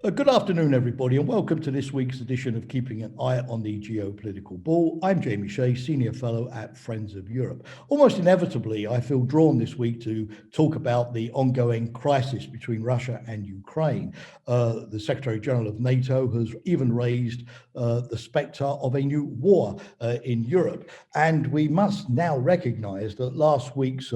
Good afternoon, everybody, and welcome to this week's edition of Keeping an Eye on the Geopolitical Ball. I'm Jamie Shea, Senior Fellow at Friends of Europe. Almost inevitably, I feel drawn this week to talk about the ongoing crisis between Russia and Ukraine. The Secretary General of NATO has even raised the spectre of a new war in Europe. And we must now recognize that last week's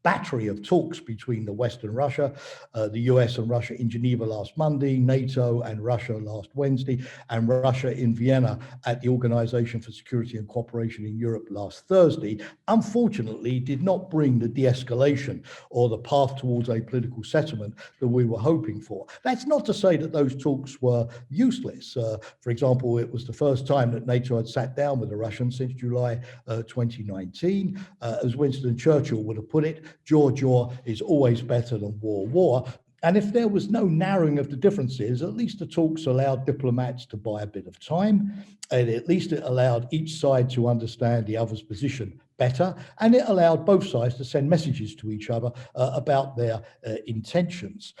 battery of talks between the West and Russia, the US and Russia in Geneva last Monday, NATO and Russia last Wednesday, and Russia in Vienna at the Organization for Security and Cooperation in Europe last Thursday, unfortunately did not bring the de-escalation or the path towards a political settlement that we were hoping for. That's not to say that those talks were useless. For example, it was the first time that NATO had sat down with the Russians since July 2019. As Winston Churchill would have put it, jaw is always better than war. And if there was no narrowing of the differences, at least the talks allowed diplomats to buy a bit of time, and at least it allowed each side to understand the other's position better, and it allowed both sides to send messages to each other about their intentions.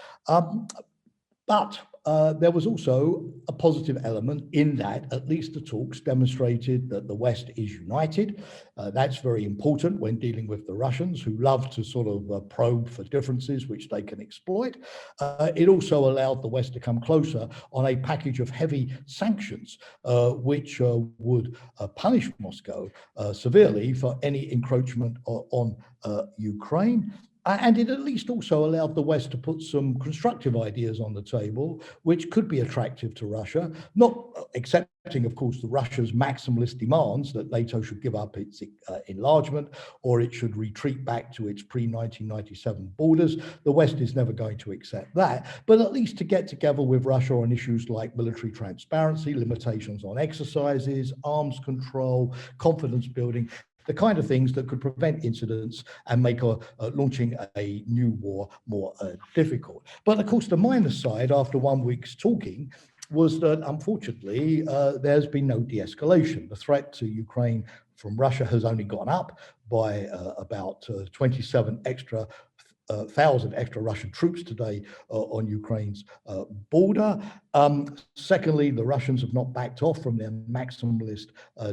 But there was also a positive element in that at least the talks demonstrated that the West is united. That's very important when dealing with the Russians, who love to sort of probe for differences which they can exploit. It also allowed the West to come closer on a package of heavy sanctions, which would punish Moscow severely for any encroachment on Ukraine. And it at least also allowed the West to put some constructive ideas on the table, which could be attractive to Russia, not accepting, of course, the Russia's maximalist demands that NATO should give up its enlargement or it should retreat back to its pre-1997 borders. The West is never going to accept that, but at least to get together with Russia on issues like military transparency, limitations on exercises, arms control, confidence building, the kind of things that could prevent incidents and make launching a new war more difficult. But of course, the minus side after 1 week's talking was that unfortunately, there's been no de-escalation. The threat to Ukraine from Russia has only gone up by about 27 extra thousand extra Russian troops today on Ukraine's border. Secondly, the Russians have not backed off from their maximalist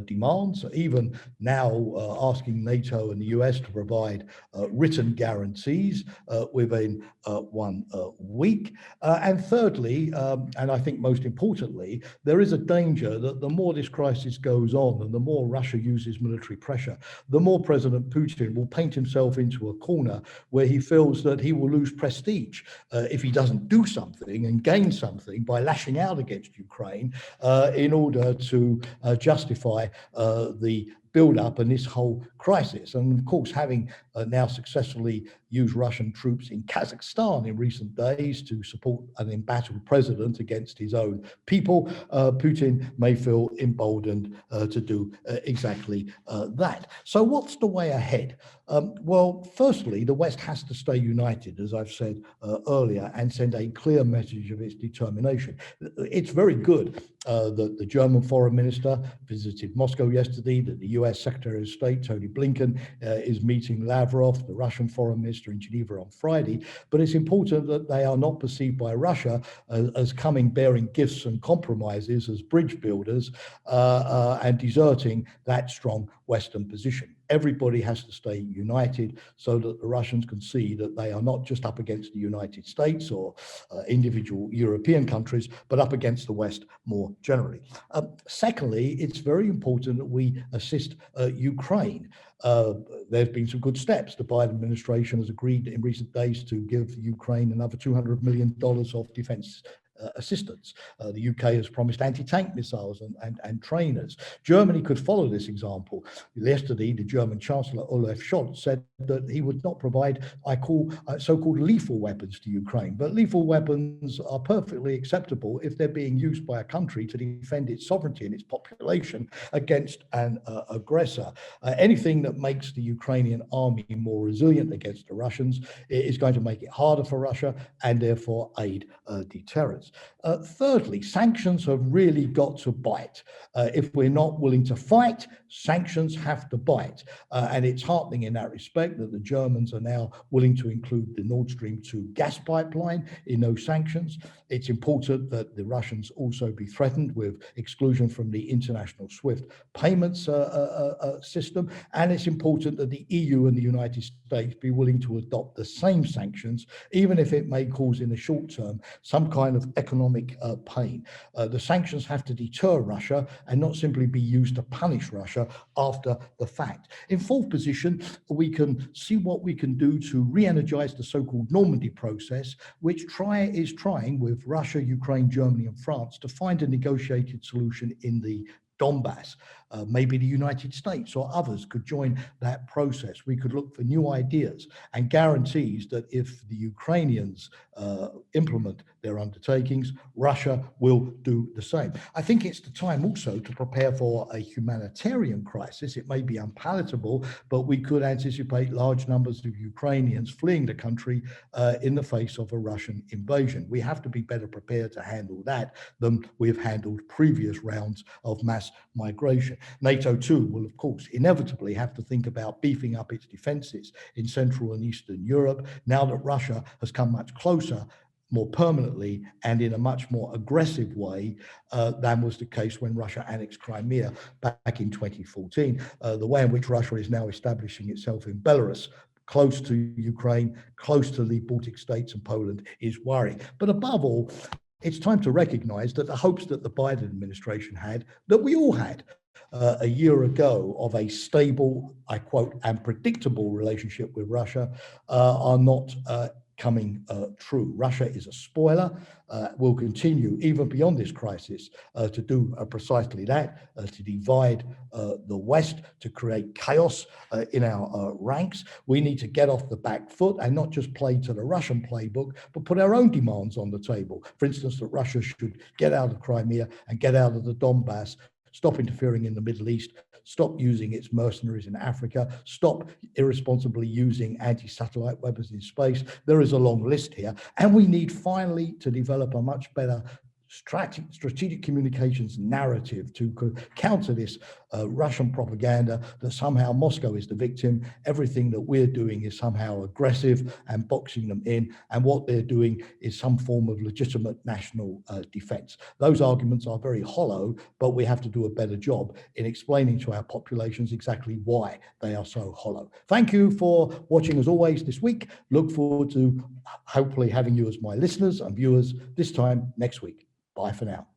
demands, even now asking NATO and the US to provide written guarantees within 1 week. And thirdly, and I think most importantly, there is a danger that the more this crisis goes on and the more Russia uses military pressure, the more President Putin will paint himself into a corner where he feels that he will lose prestige if he doesn't do something and gain something by lashing out against Ukraine in order to justify the build-up and this whole crisis. And of course, having now successfully used Russian troops in Kazakhstan in recent days to support an embattled president against his own people, Putin may feel emboldened to do exactly that. So what's the way ahead? Well, firstly, the West has to stay united, as I've said earlier, and send a clear message of its determination. It's very good that the German foreign minister visited Moscow yesterday, that the US Secretary of State, Tony Blinken, is meeting Lavrov, the Russian foreign minister, in Geneva on Friday. But it's important that they are not perceived by Russia as coming bearing gifts and compromises as bridge builders and deserting that strong Western position. Everybody has to stay united so that the Russians can see that they are not just up against the United States or individual European countries, but up against the West more generally. Secondly, it's very important that we assist Ukraine. There's been some good steps. The Biden administration has agreed in recent days to give Ukraine another $200 million of defense assistance. The UK has promised anti-tank missiles and trainers. Germany could follow this example. Yesterday, the German Chancellor Olaf Scholz said that he would not provide, so-called lethal weapons to Ukraine. But lethal weapons are perfectly acceptable if they're being used by a country to defend its sovereignty and its population against an aggressor. Anything that makes the Ukrainian army more resilient against the Russians is going to make it harder for Russia and therefore aid deterrence. others. Thirdly, sanctions have really got to bite. If we're not willing to fight, sanctions have to bite. And it's heartening in that respect that the Germans are now willing to include the Nord Stream 2 gas pipeline in those sanctions. It's important that the Russians also be threatened with exclusion from the international SWIFT payments system. And it's important that the EU and the United States be willing to adopt the same sanctions, even if it may cause in the short term some kind of economic pain. The sanctions have to deter Russia and not simply be used to punish Russia after the fact. In fourth position, we can see what we can do to re-energize the so-called Normandy process, which is trying with Russia, Ukraine, Germany, and France to find a negotiated solution in the Donbass. Maybe the United States or others could join that process. We could look for new ideas and guarantees that if the Ukrainians implement their undertakings, Russia will do the same. I think it's the time also to prepare for a humanitarian crisis. It may be unpalatable, but we could anticipate large numbers of Ukrainians fleeing the country in the face of a Russian invasion. We have to be better prepared to handle that than we've handled previous rounds of mass migration. NATO too will, of course, inevitably have to think about beefing up its defenses in Central and Eastern Europe now that Russia has come much closer, more permanently, and in a much more aggressive way than was the case when Russia annexed Crimea back in 2014. The way in which Russia is now establishing itself in Belarus, close to Ukraine, close to the Baltic states and Poland, is worrying. But above all, it's time to recognize that the hopes that the Biden administration had, that we all had a year ago, of a stable, I quote, and predictable relationship with Russia are not coming true. Russia is a spoiler, will continue even beyond this crisis to do precisely that, to divide the West, to create chaos in our ranks. We need to get off the back foot and not just play to the Russian playbook, but put our own demands on the table. For instance, that Russia should get out of Crimea and get out of the Donbass, stop interfering in the Middle East, stop using its mercenaries in Africa, stop irresponsibly using anti-satellite weapons in space. There is a long list here. And we need finally to develop a much better strategic communications narrative to counter this Russian propaganda that somehow Moscow is the victim, everything that we're doing is somehow aggressive and boxing them in, and what they're doing is some form of legitimate national defense. Those arguments are very hollow, but we have to do a better job in explaining to our populations exactly why they are so hollow. Thank you for watching as always this week. Look forward to hopefully having you as my listeners and viewers this time next week. Bye for now.